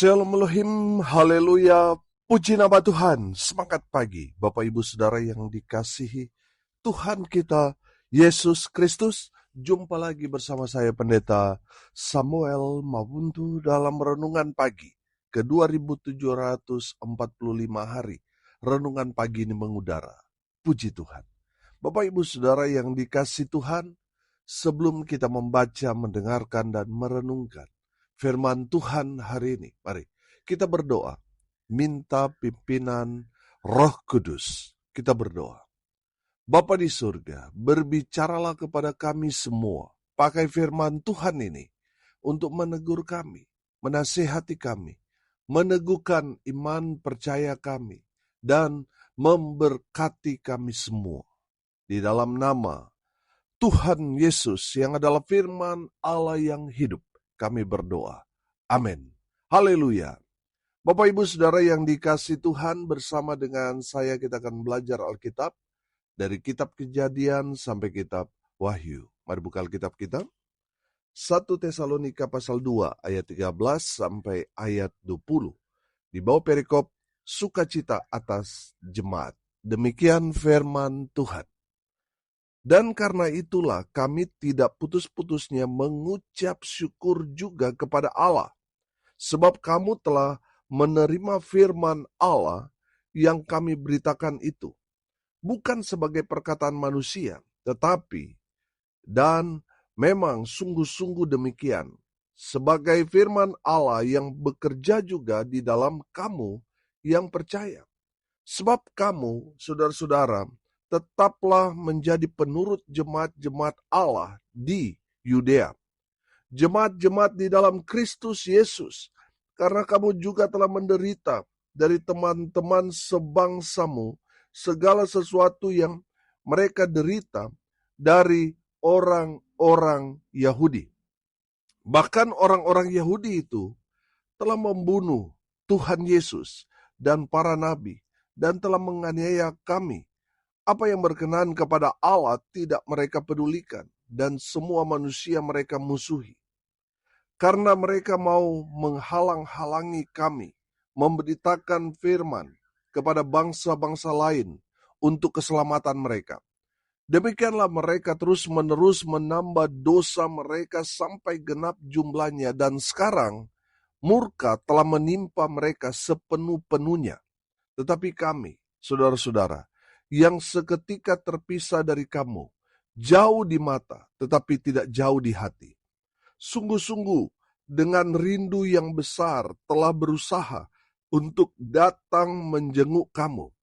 Shalom Elohim, haleluya, puji nama Tuhan, semangat pagi, Bapak Ibu Saudara yang dikasihi Tuhan kita, Yesus Kristus. Jumpa lagi bersama saya Pendeta Samuel Mabuntu dalam Renungan Pagi ke 2745 hari. Renungan pagi ini mengudara, puji Tuhan. Bapak Ibu Saudara yang dikasihi Tuhan, sebelum kita membaca, mendengarkan, dan merenungkan firman Tuhan hari ini, mari kita berdoa, minta pimpinan Roh Kudus. Kita berdoa. Bapa di surga, berbicaralah kepada kami semua, pakai firman Tuhan ini untuk menegur kami, menasihati kami, meneguhkan iman percaya kami, dan memberkati kami semua. Di dalam nama Tuhan Yesus yang adalah firman Allah yang hidup, kami berdoa. Amin. Haleluya. Bapak Ibu Saudara yang dikasihi Tuhan, bersama dengan saya kita akan belajar Alkitab dari kitab Kejadian sampai kitab Wahyu. Mari buka Alkitab kita. 1 Tesalonika pasal 2 ayat 13 sampai ayat 20. Di bawah perikop sukacita atas jemaat. Demikian firman Tuhan. Dan karena itulah kami tidak putus-putusnya mengucap syukur juga kepada Allah. Sebab kamu telah menerima firman Allah yang kami beritakan itu. Bukan sebagai perkataan manusia, tetapi dan memang sungguh-sungguh demikian. Sebagai firman Allah yang bekerja juga di dalam kamu yang percaya. Sebab kamu, saudara-saudara, tetaplah menjadi penurut jemaat-jemaat Allah di Yudea. Jemaat-jemaat di dalam Kristus Yesus. Karena kamu juga telah menderita dari teman-teman sebangsamu segala sesuatu yang mereka derita dari orang-orang Yahudi. Bahkan orang-orang Yahudi itu telah membunuh Tuhan Yesus dan para nabi dan telah menganiaya kami. Apa yang berkenan kepada Allah tidak mereka pedulikan, dan semua manusia mereka musuhi. Karena mereka mau menghalang-halangi kami, memberitakan firman kepada bangsa-bangsa lain untuk keselamatan mereka. Demikianlah mereka terus-menerus menambah dosa mereka sampai genap jumlahnya, dan sekarang murka telah menimpa mereka sepenuh-penuhnya. Tetapi kami, saudara-saudara, yang seketika terpisah dari kamu, jauh di mata, tetapi tidak jauh di hati. Sungguh-sungguh dengan rindu yang besar telah berusaha untuk datang menjenguk kamu.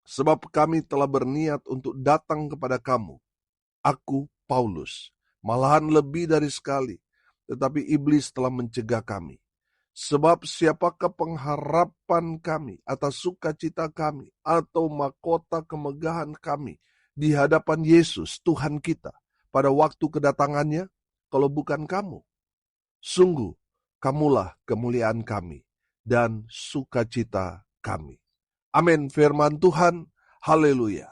Sebab kami telah berniat untuk datang kepada kamu. Aku, Paulus, malahan lebih dari sekali, tetapi iblis telah mencegah kami. Sebab siapakah pengharapan kami atas sukacita kami atau mahkota kemegahan kami di hadapan Yesus Tuhan kita pada waktu kedatangannya, kalau bukan kamu? Sungguh, kamulah kemuliaan kami dan sukacita kami. Amin. Firman Tuhan, haleluya.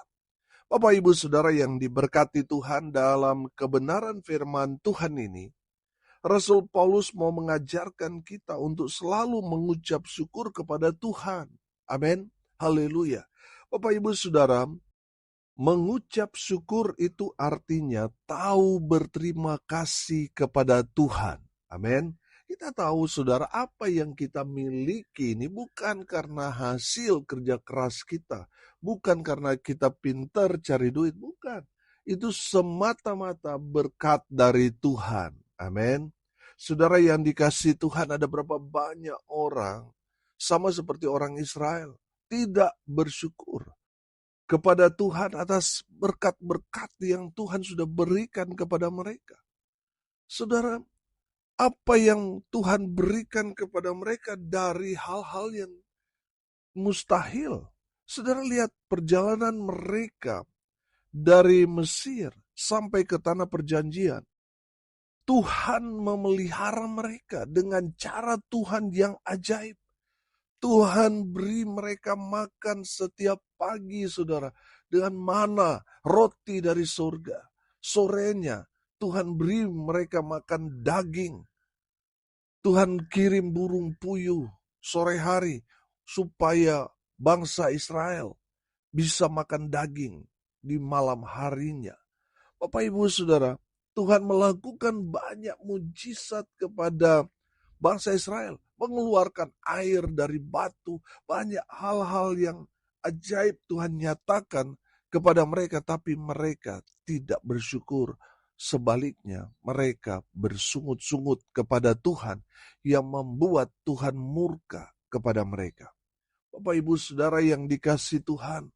Bapak Ibu Saudara yang diberkati Tuhan, dalam kebenaran firman Tuhan ini, Rasul Paulus mau mengajarkan kita untuk selalu mengucap syukur kepada Tuhan. Amin. Haleluya. Bapak Ibu Saudara, mengucap syukur itu artinya tahu berterima kasih kepada Tuhan. Amin. Kita tahu saudara, apa yang kita miliki ini bukan karena hasil kerja keras kita. Bukan karena kita pintar cari duit, bukan. Itu semata-mata berkat dari Tuhan. Amin. Saudara yang dikasihi Tuhan, ada berapa banyak orang, sama seperti orang Israel, tidak bersyukur kepada Tuhan atas berkat-berkat yang Tuhan sudah berikan kepada mereka. Saudara, apa yang Tuhan berikan kepada mereka dari hal-hal yang mustahil. Saudara lihat perjalanan mereka dari Mesir sampai ke tanah perjanjian. Tuhan memelihara mereka dengan cara Tuhan yang ajaib. Tuhan beri mereka makan setiap pagi, saudara, dengan mana roti dari surga. Sorenya Tuhan beri mereka makan daging. Tuhan kirim burung puyuh sore hari supaya bangsa Israel bisa makan daging di malam harinya. Bapak Ibu Saudara, Tuhan melakukan banyak mujizat kepada bangsa Israel, mengeluarkan air dari batu, banyak hal-hal yang ajaib Tuhan nyatakan kepada mereka, tapi mereka tidak bersyukur. Sebaliknya, mereka bersungut-sungut kepada Tuhan yang membuat Tuhan murka kepada mereka. Bapak Ibu Saudara yang dikasihi Tuhan,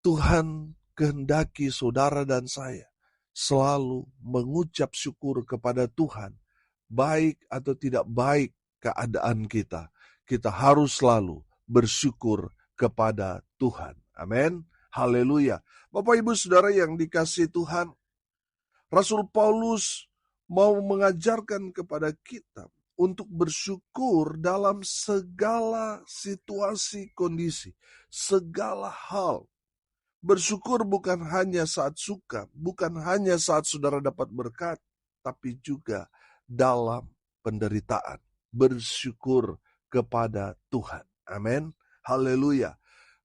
Tuhan kehendaki saudara dan saya selalu mengucap syukur kepada Tuhan. Baik atau tidak baik keadaan kita, kita harus selalu bersyukur kepada Tuhan. Amin. Haleluya. Bapak Ibu Saudara yang dikasihi Tuhan, Rasul Paulus mau mengajarkan kepada kita untuk bersyukur dalam segala situasi kondisi, segala hal. Bersyukur bukan hanya saat suka, bukan hanya saat saudara dapat berkat, tapi juga dalam penderitaan. Bersyukur kepada Tuhan. Amin. Haleluya.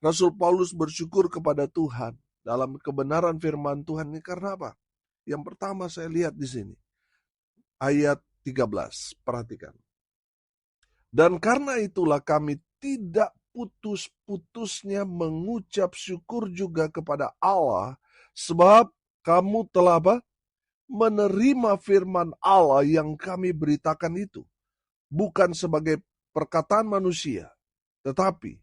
Rasul Paulus bersyukur kepada Tuhan dalam kebenaran firman Tuhan ini karena apa? Yang pertama saya lihat di sini. Ayat 13, perhatikan. Dan karena itulah kami tidak putus-putusnya mengucap syukur juga kepada Allah, sebab kamu telah menerima firman Allah yang kami beritakan itu, bukan sebagai perkataan manusia, tetapi,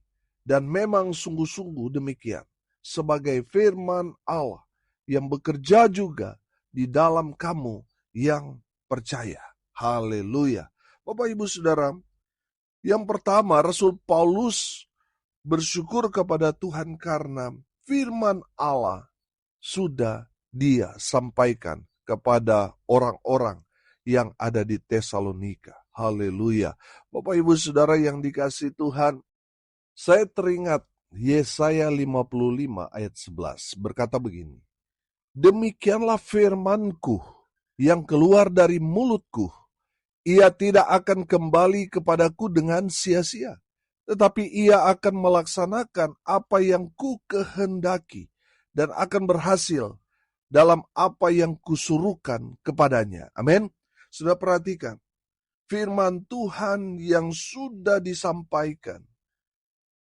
dan memang sungguh-sungguh demikian, sebagai firman Allah yang bekerja juga di dalam kamu yang percaya. Haleluya. Bapak Ibu Saudara, yang pertama, Rasul Paulus bersyukur kepada Tuhan karena firman Allah sudah dia sampaikan kepada orang-orang yang ada di Tesalonika. Haleluya. Bapak Ibu Saudara yang dikasihi Tuhan, saya teringat Yesaya 55 ayat 11 berkata begini. Demikianlah firmanku yang keluar dari mulutku. Ia tidak akan kembali kepadaku dengan sia-sia, tetapi ia akan melaksanakan apa yang ku kehendaki dan akan berhasil dalam apa yang kusuruhkan kepadanya. Amin. Sudah perhatikan, firman Tuhan yang sudah disampaikan,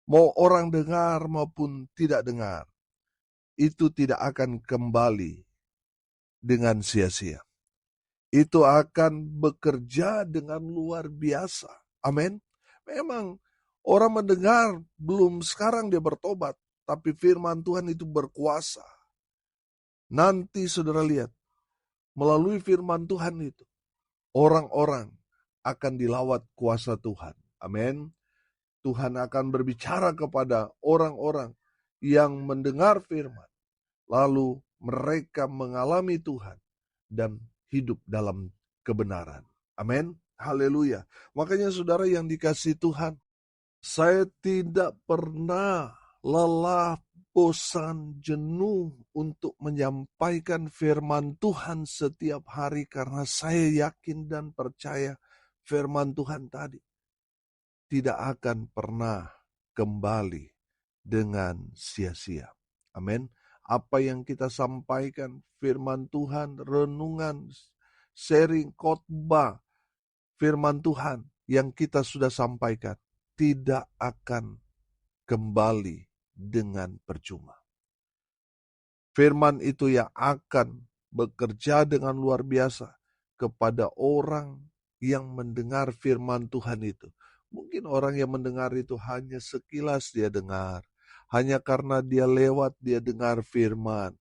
mau orang dengar maupun tidak dengar, itu tidak akan kembali dengan sia-sia. Itu akan bekerja dengan luar biasa. Amin. Memang orang mendengar belum sekarang dia bertobat, tapi firman Tuhan itu berkuasa. Nanti saudara lihat, melalui firman Tuhan itu, orang-orang akan dilawat kuasa Tuhan. Amin. Tuhan akan berbicara kepada orang-orang yang mendengar firman. Lalu mereka mengalami Tuhan dan hidup dalam kebenaran. Amin. Haleluya. Makanya saudara yang dikasihi Tuhan, saya tidak pernah lelah, bosan, jenuh untuk menyampaikan firman Tuhan setiap hari karena saya yakin dan percaya firman Tuhan tadi tidak akan pernah kembali dengan sia-sia. Amin. Apa yang kita sampaikan, firman Tuhan, renungan, sharing, khotbah, firman Tuhan yang kita sudah sampaikan, tidak akan kembali dengan percuma. Firman itu yang akan bekerja dengan luar biasa kepada orang yang mendengar firman Tuhan itu. Mungkin orang yang mendengar itu hanya sekilas dia dengar. Hanya karena dia lewat, dia dengar firman.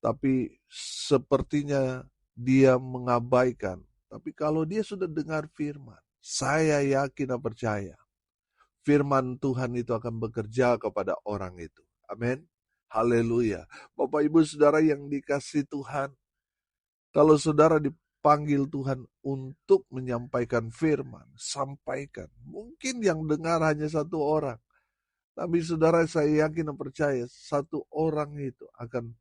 Tapi sepertinya dia mengabaikan. Tapi kalau dia sudah dengar firman, saya yakin dan percaya, firman Tuhan itu akan bekerja kepada orang itu. Amin. Haleluya. Bapak Ibu Saudara yang dikasihi Tuhan, kalau saudara dipanggil Tuhan untuk menyampaikan firman, sampaikan. Mungkin yang dengar hanya satu orang. Tapi saudara, saya yakin dan percaya satu orang itu akan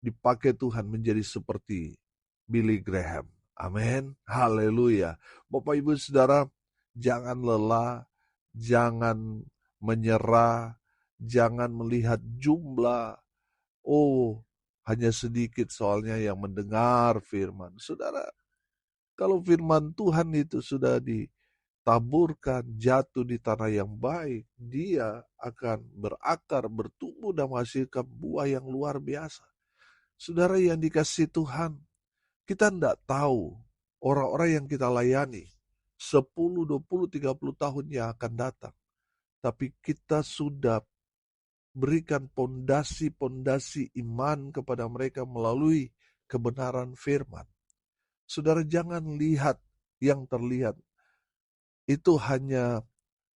dipakai Tuhan menjadi seperti Billy Graham. Amin. Haleluya. Bapak Ibu Saudara, jangan lelah, jangan menyerah, jangan melihat jumlah. Oh, hanya sedikit soalnya yang mendengar firman. Saudara, kalau firman Tuhan itu sudah ditaburkan, jatuh di tanah yang baik, dia akan berakar, bertumbuh dan menghasilkan buah yang luar biasa. Saudara yang dikasihi Tuhan, kita tidak tahu orang-orang yang kita layani 10, 20, 30 tahun yang akan datang. Tapi kita sudah berikan pondasi-pondasi iman kepada mereka melalui kebenaran firman. Saudara jangan lihat yang terlihat. Itu hanya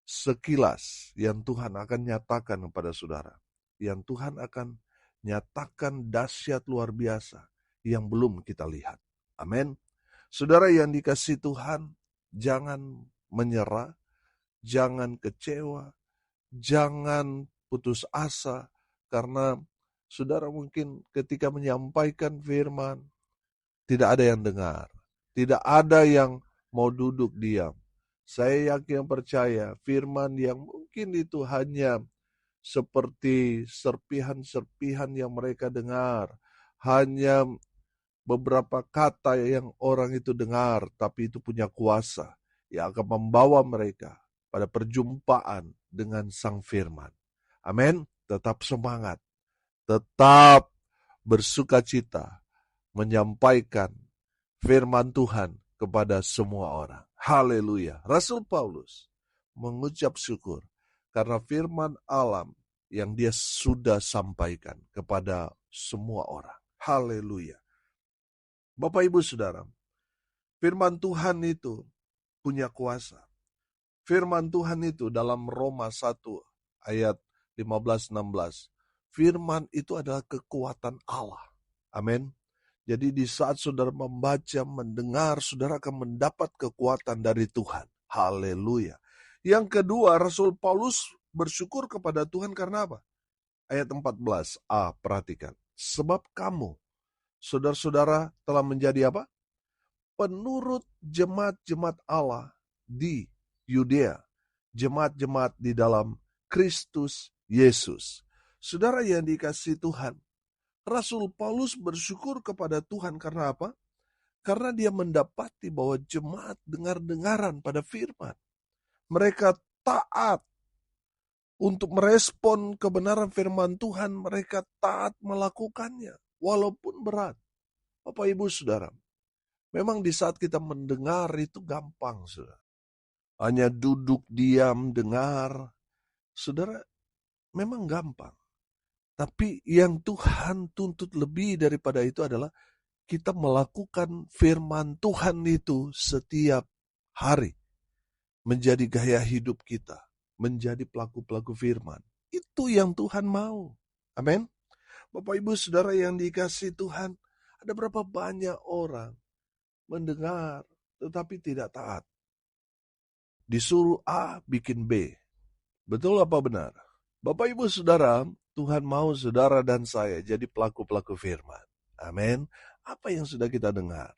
sekilas yang Tuhan akan nyatakan kepada saudara. Yang Tuhan akan nyatakan dahsyat luar biasa yang belum kita lihat. Amin. Saudara yang dikasihi Tuhan, jangan menyerah, jangan kecewa, jangan putus asa, karena saudara mungkin ketika menyampaikan firman, tidak ada yang dengar, tidak ada yang mau duduk diam. Saya yakin percaya firman yang mungkin itu hanya seperti serpihan-serpihan yang mereka dengar, hanya beberapa kata yang orang itu dengar, tapi itu punya kuasa yang akan membawa mereka pada perjumpaan dengan Sang Firman. Amin. Tetap semangat, tetap bersukacita menyampaikan firman Tuhan kepada semua orang. Haleluya. Rasul Paulus mengucap syukur karena firman alam yang dia sudah sampaikan kepada semua orang. Haleluya. Bapak Ibu Saudara, firman Tuhan itu punya kuasa. Firman Tuhan itu dalam Roma 1 ayat 15-16. Firman itu adalah kekuatan Allah. Amin. Jadi di saat saudara membaca, mendengar, saudara akan mendapat kekuatan dari Tuhan. Haleluya. Yang kedua, Rasul Paulus bersyukur kepada Tuhan karena apa? Ayat 14a, perhatikan. Sebab kamu, saudara-saudara, telah menjadi apa? Penurut jemaat-jemaat Allah di Yudea, jemaat-jemaat di dalam Kristus Yesus. Saudara yang dikasihi Tuhan, Rasul Paulus bersyukur kepada Tuhan karena apa? Karena dia mendapati bahwa jemaat dengar-dengaran pada firman. Mereka taat untuk merespon kebenaran firman Tuhan, mereka taat melakukannya, walaupun berat. Bapak Ibu Saudara, memang di saat kita mendengar itu gampang, saudara. Hanya duduk diam, dengar. Saudara, memang gampang. Tapi yang Tuhan tuntut lebih daripada itu adalah kita melakukan firman Tuhan itu setiap hari. Menjadi gaya hidup kita. Menjadi pelaku-pelaku firman. Itu yang Tuhan mau. Amin. Bapak Ibu Saudara yang dikasihi Tuhan, ada berapa banyak orang mendengar tetapi tidak taat. Disuruh A bikin B. Betul apa benar? Bapak Ibu Saudara, Tuhan mau saudara dan saya jadi pelaku-pelaku firman. Amin. Apa yang sudah kita dengar?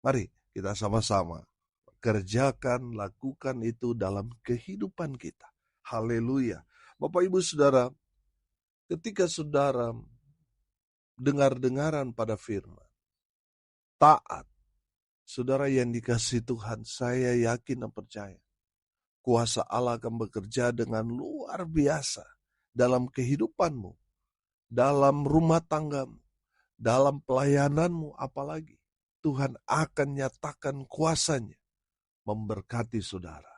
Mari kita sama-sama kerjakan, lakukan itu dalam kehidupan kita. Haleluya. Bapak Ibu Saudara, ketika saudara dengar-dengaran pada firman, taat, saudara yang dikasihi Tuhan, saya yakin dan percaya, kuasa Allah akan bekerja dengan luar biasa dalam kehidupanmu, dalam rumah tanggamu, dalam pelayananmu, apalagi Tuhan akan nyatakan kuasanya, memberkati saudara,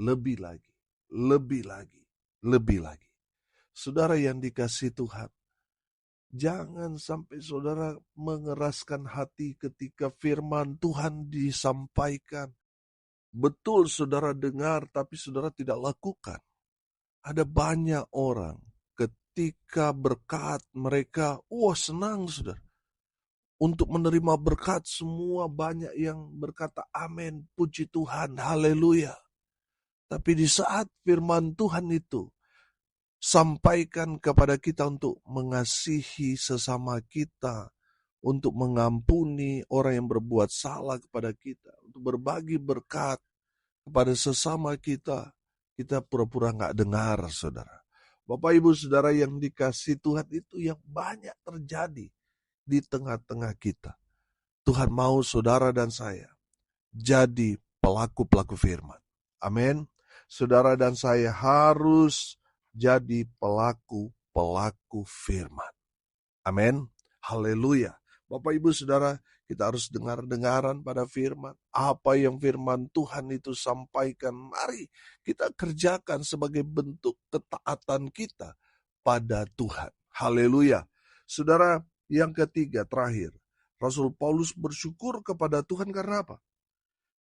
lebih lagi, lebih lagi, lebih lagi. Saudara yang dikasihi Tuhan, jangan sampai saudara mengeraskan hati ketika firman Tuhan disampaikan. Betul saudara dengar, tapi saudara tidak lakukan. Ada banyak orang ketika berkat mereka, senang saudara. Untuk menerima berkat semua banyak yang berkata amin, puji Tuhan, haleluya. Tapi di saat firman Tuhan itu sampaikan kepada kita untuk mengasihi sesama kita, untuk mengampuni orang yang berbuat salah kepada kita, untuk berbagi berkat kepada sesama kita. Kita pura-pura nggak dengar, saudara. Bapak Ibu Saudara yang dikasih Tuhan, itu yang banyak terjadi di tengah-tengah kita. Tuhan mau saudara dan saya jadi pelaku-pelaku firman. Amin. Saudara dan saya harus jadi pelaku-pelaku firman. Amin. Haleluya. Bapak Ibu Saudara, kita harus dengar-dengaran pada firman. Apa yang firman Tuhan itu sampaikan, mari kita kerjakan sebagai bentuk ketaatan kita pada Tuhan. Haleluya. Saudara, yang ketiga, terakhir. Rasul Paulus bersyukur kepada Tuhan karena apa?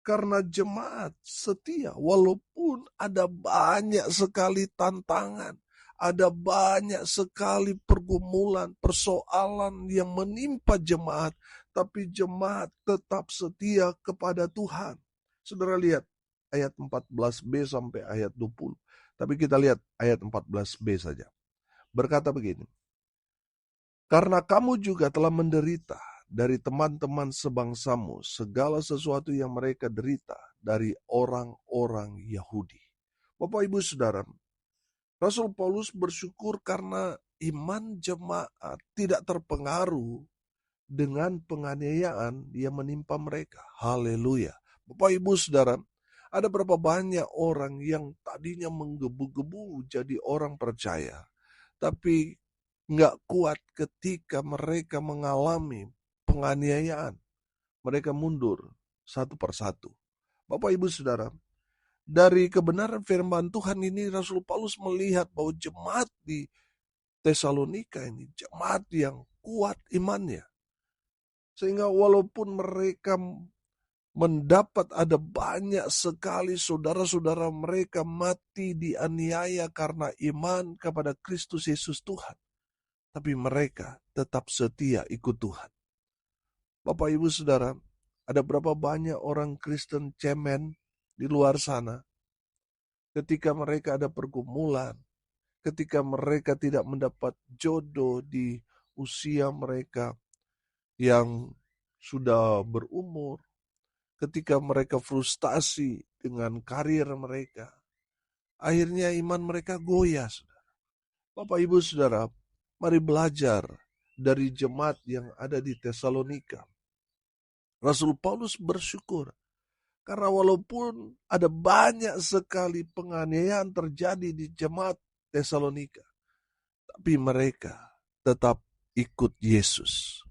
Karena jemaat setia, walaupun ada banyak sekali tantangan, ada banyak sekali pergumulan, persoalan yang menimpa jemaat, tapi jemaat tetap setia kepada Tuhan. Saudara lihat ayat 14b sampai ayat 20. Tapi kita lihat ayat 14b saja. Berkata begini, karena kamu juga telah menderita dari teman-teman sebangsamu segala sesuatu yang mereka derita dari orang-orang Yahudi. Bapak Ibu Saudara, Rasul Paulus bersyukur karena iman jemaat tidak terpengaruh dengan penganiayaan yang menimpa mereka. Haleluya. Bapak Ibu Saudara, ada berapa banyak orang yang tadinya menggebu-gebu jadi orang percaya, tapi nggak kuat ketika mereka mengalami penganiayaan. Mereka mundur satu persatu. Bapak Ibu Saudara, dari kebenaran firman Tuhan ini Rasul Paulus melihat bahwa jemaat di Tesalonika ini jemaat yang kuat imannya. Sehingga walaupun mereka mendapat ada banyak sekali saudara-saudara mereka mati dianiaya karena iman kepada Kristus Yesus Tuhan, tapi mereka tetap setia ikut Tuhan. Bapak Ibu Saudara, ada berapa banyak orang Kristen cemen di luar sana ketika mereka ada pergumulan, ketika mereka tidak mendapat jodoh di usia mereka yang sudah berumur, ketika mereka frustasi dengan karir mereka, akhirnya iman mereka goyah. Bapak Ibu Saudara, mari belajar dari jemaat yang ada di Tesalonika. Rasul Paulus bersyukur karena walaupun ada banyak sekali penganiayaan terjadi di jemaat Tesalonika, tapi mereka tetap ikut Yesus.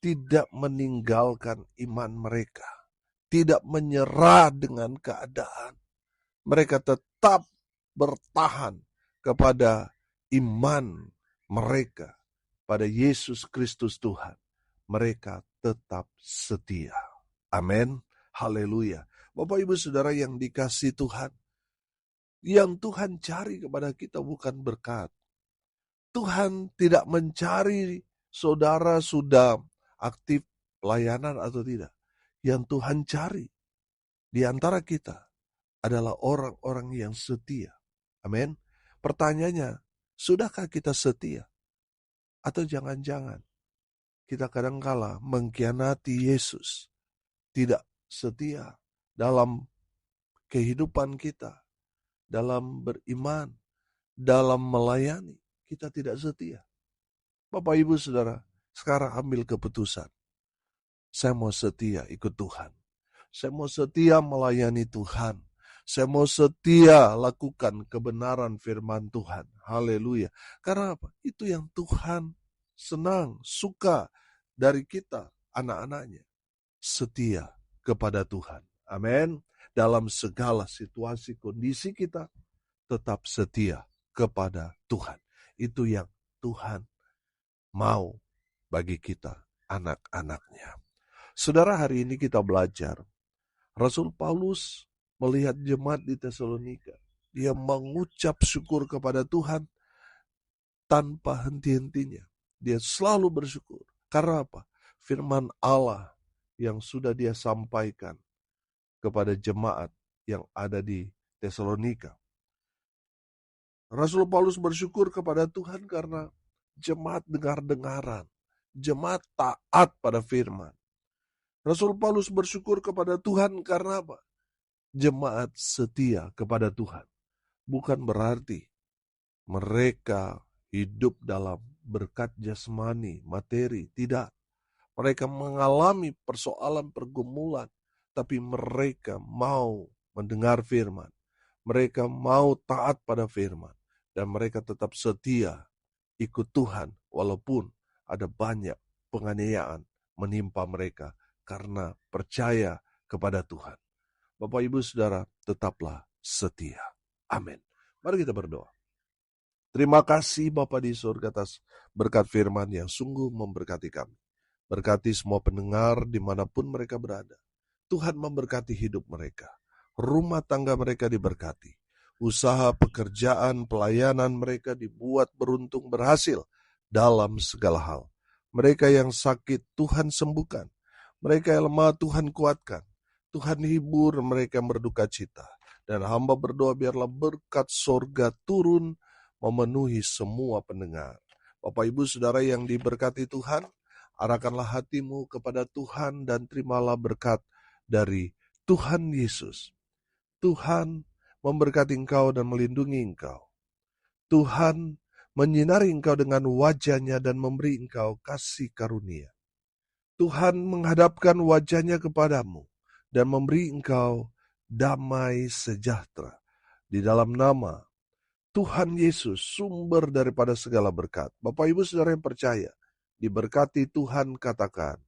Tidak meninggalkan iman mereka. Tidak menyerah dengan keadaan. Mereka tetap bertahan kepada iman mereka pada Yesus Kristus Tuhan. Mereka tetap setia. Amin. Haleluya. Bapak Ibu Saudara yang dikasih Tuhan, yang Tuhan cari kepada kita bukan berkat. Tuhan tidak mencari saudara sudah aktif pelayanan atau tidak. Yang Tuhan cari di antara kita adalah orang-orang yang setia. Amin. Pertanyaannya, sudahkah kita setia? Atau jangan-jangan kita kadangkala mengkhianati Yesus, tidak setia dalam kehidupan kita, dalam beriman, dalam melayani, kita tidak setia. Bapak Ibu Saudara, sekarang ambil keputusan. Saya mau setia ikut Tuhan. Saya mau setia melayani Tuhan. Saya mau setia lakukan kebenaran firman Tuhan. Haleluya. Karena apa? Itu yang Tuhan senang, suka dari kita, anak-anaknya. Setia kepada Tuhan. Amin. Dalam segala situasi kondisi kita, tetap setia kepada Tuhan. Itu yang Tuhan mau bagi kita, anak-anaknya. Saudara, hari ini kita belajar. Rasul Paulus melihat jemaat di Tesalonika. Dia mengucap syukur kepada Tuhan tanpa henti-hentinya. Dia selalu bersyukur. Karena apa? Firman Allah yang sudah dia sampaikan kepada jemaat yang ada di Tesalonika. Rasul Paulus bersyukur kepada Tuhan karena jemaat dengar-dengaran. Jemaat taat pada firman. Rasul Paulus bersyukur kepada Tuhan karena apa? Jemaat setia kepada Tuhan. Bukan berarti mereka hidup dalam berkat jasmani, materi. Tidak. Mereka mengalami persoalan pergumulan, tapi mereka mau mendengar firman. Mereka mau taat pada firman. Dan mereka tetap setia ikut Tuhan walaupun ada banyak penganiayaan menimpa mereka karena percaya kepada Tuhan. Bapak Ibu Saudara, tetaplah setia. Amin. Mari kita berdoa. Terima kasih Bapa di surga atas berkat firman yang sungguh memberkati kami. Berkati semua pendengar dimanapun mereka berada. Tuhan memberkati hidup mereka. Rumah tangga mereka diberkati. Usaha, pekerjaan, pelayanan mereka dibuat beruntung berhasil dalam segala hal. Mereka yang sakit Tuhan sembuhkan. Mereka yang lemah Tuhan kuatkan. Tuhan hibur mereka yang berduka cita. Dan hamba berdoa biarlah berkat sorga turun memenuhi semua pendengar. Bapak Ibu Saudara yang diberkati Tuhan, arahkanlah hatimu kepada Tuhan dan terimalah berkat dari Tuhan Yesus. Tuhan memberkati engkau dan melindungi engkau. Tuhan menyinari engkau dengan wajah-Nya dan memberi engkau kasih karunia. Tuhan menghadapkan wajah-Nya kepadamu dan memberi engkau damai sejahtera. Di dalam nama Tuhan Yesus, sumber daripada segala berkat. Bapak Ibu Saudara yang percaya, diberkati Tuhan, katakan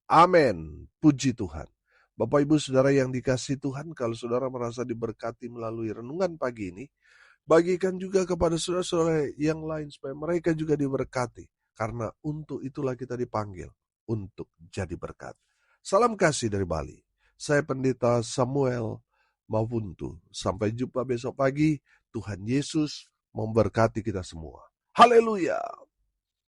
amin. Puji Tuhan. Bapak Ibu Saudara yang dikasihi Tuhan, kalau saudara merasa diberkati melalui renungan pagi ini, bagikan juga kepada saudara-saudara yang lain supaya mereka juga diberkati. Karena untuk itulah kita dipanggil untuk jadi berkat. Salam kasih dari Bali. Saya Pendeta Samuel Mawuntu. Sampai jumpa besok pagi. Tuhan Yesus memberkati kita semua. Haleluya.